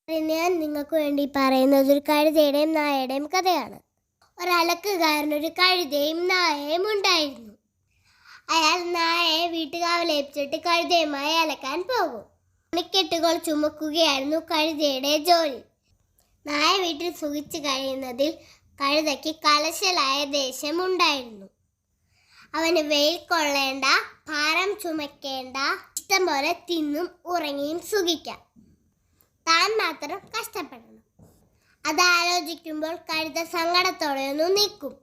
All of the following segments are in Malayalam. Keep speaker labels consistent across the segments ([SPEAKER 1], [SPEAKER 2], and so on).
[SPEAKER 1] ഞാൻ നിങ്ങൾക്ക് വേണ്ടി പറയുന്നത് ഒരു കഴുതയുടെയും നായയുടെയും കഥയാണ്. ഒരലക്കുകാരനൊരു കഴുതയും നായയും ഉണ്ടായിരുന്നു. അയാൾ നായയെ വീട്ടുകാവലേപ്പിച്ചിട്ട് കഴുതയുമായി അലക്കാൻ പോകും. മണിക്കെട്ടുകൾ ചുമക്കുകയായിരുന്നു കഴുതയുടെ ജോലി. നായ വീട്ടിൽ സുഖിച്ചു കഴിയുന്നതിൽ കഴുതയ്ക്ക് കലശലായ ദേഷ്യമുണ്ടായിരുന്നു. അവന് വെയിൽ കൊള്ളേണ്ട, ഭാരം ചുമക്കേണ്ട, ഇഷ്ടം പോലെ തിന്നും ഉറങ്ങിയും സുഖിക്കാം. താൻ മാത്രം കഷ്ടപ്പെടണം. അതാലോചിക്കുമ്പോൾ കഴുത സങ്കടത്തോടെയൊന്നു നിൽക്കും.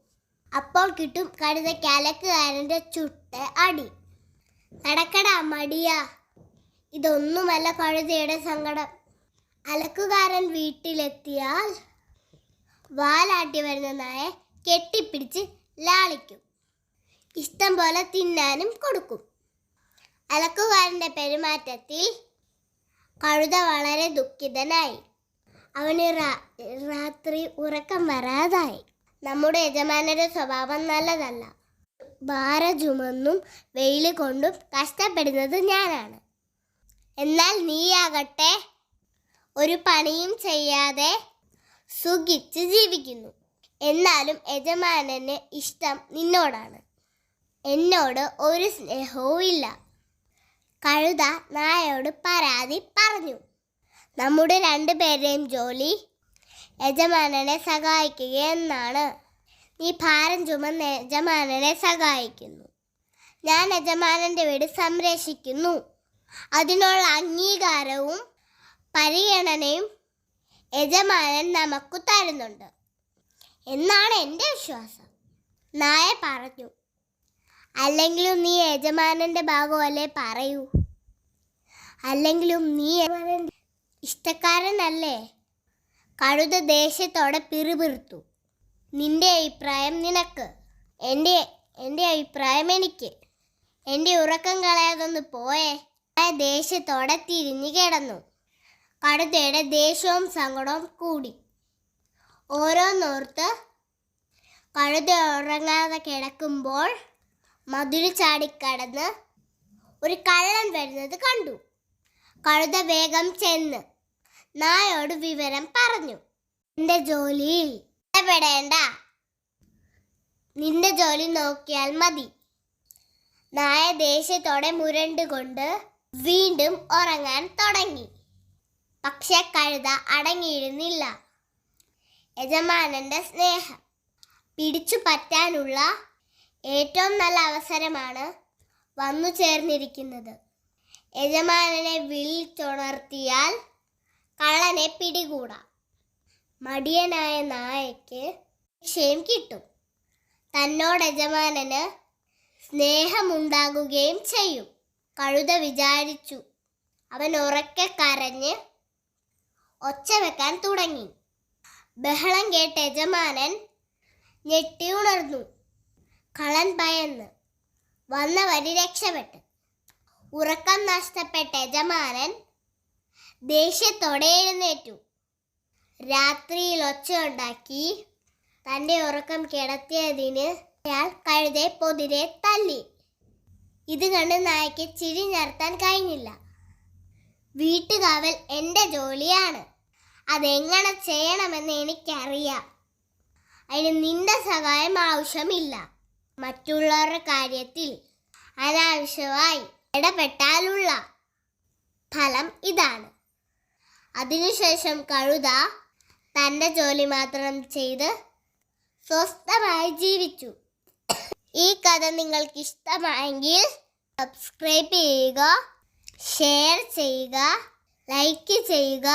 [SPEAKER 1] അപ്പോൾ കിട്ടും കഴുതയ്ക്ക് അലക്കുകാരൻ്റെ ചുട്ട അടി. നടക്കടാ മടിയാ. ഇതൊന്നുമല്ല കഴുതയുടെ സങ്കടം. അലക്കുകാരൻ വീട്ടിലെത്തിയാൽ വാലാട്ടി വരുന്ന നായെ കെട്ടിപ്പിടിച്ച് ലാളിക്കും. ഇഷ്ടം പോലെ തിന്നാനും കൊടുക്കും. അലക്കുകാരൻ്റെ പെരുമാറ്റത്തിൽ കഴുത വളരെ ദുഃഖിതനായി. അവന് രാത്രി ഉറക്കം വരാതായി. നമ്മുടെ യജമാനരുടെ സ്വഭാവം നല്ലതല്ല. ഭാരം ചുമന്നും വെയിൽ കൊണ്ടും കഷ്ടപ്പെടുന്നത് ഞാനാണ്. എന്നാൽ നീയാകട്ടെ ഒരു പണിയും ചെയ്യാതെ സുഖിച്ച് ജീവിക്കുന്നു. എന്നാലും യജമാനന് ഇഷ്ടം നിന്നോടാണ്. എന്നോട് ഒരു സ്നേഹവും ഇല്ല. കഴുത നായയോട് പരാതി പറഞ്ഞു. നമ്മുടെ രണ്ടുപേരുടെയും ജോലി യജമാനനെ സഹായിക്കുക എന്നാണ്. നീ ഭാരം ചുമന്ന് യജമാനനെ സഹായിക്കുന്നു. ഞാൻ യജമാനൻ്റെ വീട് സംരക്ഷിക്കുന്നു. അതിനുള്ള അംഗീകാരവും പരിഗണനയും യജമാനൻ നമുക്ക് തരുന്നുണ്ട് എന്നാണ് എൻ്റെ വിശ്വാസം. നായ പറഞ്ഞു. അല്ലെങ്കിലും നീ യജമാനൻ്റെ ഭാഗമല്ലേ പറയൂ. അല്ലെങ്കിലും നീ യജമാനൻ്റെ ഇഷ്ടക്കാരനല്ലേ. കഴുത ദേഷ്യത്തോടെ പിറുപിറുത്തു. നിന്റെ അഭിപ്രായം നിനക്ക്, എൻ്റെ അഭിപ്രായം എനിക്ക്. എൻ്റെ ഉറക്കം കളയാതൊന്ന് പോയേ. ദേഷ്യത്തോടെ തിരിഞ്ഞു കിടന്നു. കഴുതയുടെ ദേഷ്യവും സങ്കടവും കൂടി. ഓരോന്നോർത്ത് കഴുത ഉറങ്ങാതെ കിടക്കുമ്പോൾ മതിൽ ചാടിക്കടന്ന് ഒരു കള്ളൻ വരുന്നത് കണ്ടു. കഴുത വേഗം ചെന്ന് നായോട് വിവരം പറഞ്ഞു. എൻ്റെ ജോലിയിൽ ഇടപെടേണ്ട, നിന്റെ ജോലി നോക്കിയാൽ മതി. നായ ദേഷ്യത്തോടെ മുരണ്ടുകൊണ്ട് വീണ്ടും ഉറങ്ങാൻ തുടങ്ങി. പക്ഷെ കഴുത അടങ്ങിയിരുന്നില്ല. യജമാനന്റെ സ്നേഹം പിടിച്ചു പറ്റാനുള്ള ഏറ്റവും നല്ല അവസരമാണ് വന്നു ചേർന്നിരിക്കുന്നത്. യജമാനനെ വിളിച്ചുണർത്തിയാൽ കള്ളനെ പിടികൂടാം. മടിയനായ നായയ്ക്ക് ശിക്ഷയും കിട്ടും. തന്നോട് യജമാനന് സ്നേഹമുണ്ടാകുകയും ചെയ്യും. കഴുത വിചാരിച്ചു. അവൻ ഉറക്കെ കരഞ്ഞ് ഒച്ച വെക്കാൻ തുടങ്ങി. ബഹളം കേട്ട യജമാനൻ ഞെട്ടി ഉണർന്നു. കള്ളൻ ഭയന്ന് വന്ന വരി രക്ഷപ്പെട്ട്. ഉറക്കം നഷ്ടപ്പെട്ട യജമാനൻ ദേഷ്യത്തോടെ എഴുന്നേറ്റു. രാത്രിയിൽ ഒച്ചയുണ്ടാക്കി തൻ്റെ ഉറക്കം കിടത്തിയതിന് അയാൾ കഴുതെ പൊതിരെ തല്ലി. ഇത് കണ്ട് നായയ്ക്ക് ചിരി നിർത്താൻ കഴിഞ്ഞില്ല. വീട്ടുകാവൽ എൻ്റെ ജോലിയാണ്. അതെങ്ങനെ ചെയ്യണമെന്ന് എനിക്കറിയാം. അതിന് നിന്റെ സഹായം ആവശ്യമില്ല. മറ്റുള്ളവരുടെ കാര്യത്തിൽ അനാവശ്യമായി ഇടപെട്ടാലുള്ള ഫലം ഇതാണ്. അതിനുശേഷം കഴുത തൻ്റെ ജോലി മാത്രം ചെയ്ത് സ്വസ്ഥമായി ജീവിച്ചു. ഈ കഥ നിങ്ങൾക്ക് ഇഷ്ടമായെങ്കിൽ സബ്സ്ക്രൈബ് ചെയ്യുക, ഷെയർ ചെയ്യുക, ലൈക്ക് ചെയ്യുക.